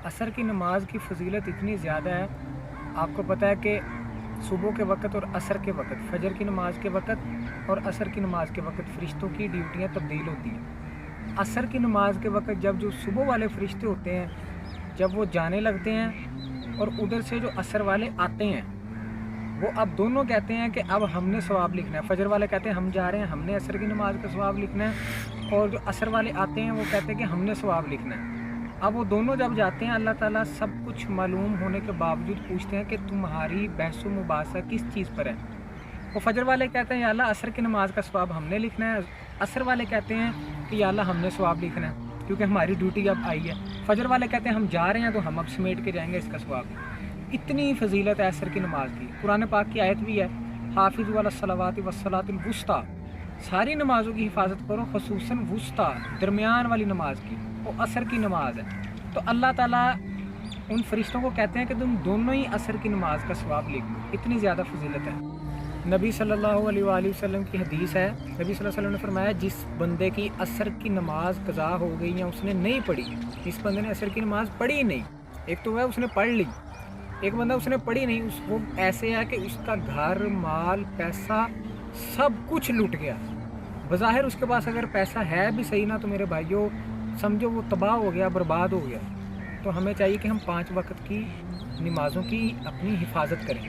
عصر کی نماز کی فضیلت اتنی زیادہ ہے، آپ کو پتہ ہے کہ صبح کے وقت اور عصر کے وقت، فجر کی نماز کے وقت اور عصر کی نماز کے وقت فرشتوں کی ڈیوٹیاں تبدیل ہوتی ہیں۔ عصر کی نماز کے وقت جب جو صبح والے فرشتے ہوتے ہیں جب وہ جانے لگتے ہیں اور ادھر سے جو عصر والے آتے ہیں وہ اب دونوں کہتے ہیں کہ اب ہم نے ثواب لکھنا ہے۔ فجر والے کہتے ہیں ہم جا رہے ہیں، ہم نے عصر کی نماز کا ثواب لکھنا ہے، اور جو عصر والے آتے ہیں وہ کہتے ہیں کہ ہم نے ثواب لکھنا ہے۔ اب وہ دونوں جب جاتے ہیں اللہ تعالیٰ سب کچھ معلوم ہونے کے باوجود پوچھتے ہیں کہ تمہاری بحث و مباحثہ کس چیز پر ہے۔ وہ فجر والے کہتے ہیں یا اللہ عصر کی نماز کا ثواب ہم نے لکھنا ہے، عصر والے کہتے ہیں کہ یا اللہ ہم نے ثواب لکھنا ہے کیونکہ ہماری ڈیوٹی اب آئی ہے۔ فجر والے کہتے ہیں ہم جا رہے ہیں تو ہم اب سمیٹ کے جائیں گے اس کا ثواب۔ اتنی فضیلت ہے عصر کی نماز کی۔ قرآن پاک کی آیت بھی ہے حافظوا علی الصلوات والصلاۃ الوسطیٰ، ساری نمازوں کی حفاظت کرو خصوصاً وسطیٰ درمیان والی نماز کی، وہ عصر کی نماز ہے۔ تو اللہ تعالیٰ ان فرشتوں کو کہتے ہیں کہ تم دونوں ہی عصر کی نماز کا ثواب لکھ لو، اتنی زیادہ فضیلت ہے۔ نبی صلی اللہ علیہ وآلہ وسلم کی حدیث ہے، نبی صلی اللہ علیہ وسلم نے فرمایا جس بندے کی عصر کی نماز قضا ہو گئی یا اس نے نہیں پڑھی، اس بندے نے عصر کی نماز پڑھی نہیں، ایک تو ہے اس نے پڑھ لی، ایک بندہ اس نے پڑھی نہیں، اس وہ ایسے ہے کہ اس کا گھر مال پیسہ سب کچھ لٹ گیا۔ بظاہر اس کے پاس اگر پیسہ ہے بھی صحیح نا تو میرے بھائیوں سمجھو وہ تباہ ہو گیا، برباد ہو گیا۔ تو ہمیں چاہیے کہ ہم 5 وقت کی نمازوں کی اپنی حفاظت کریں۔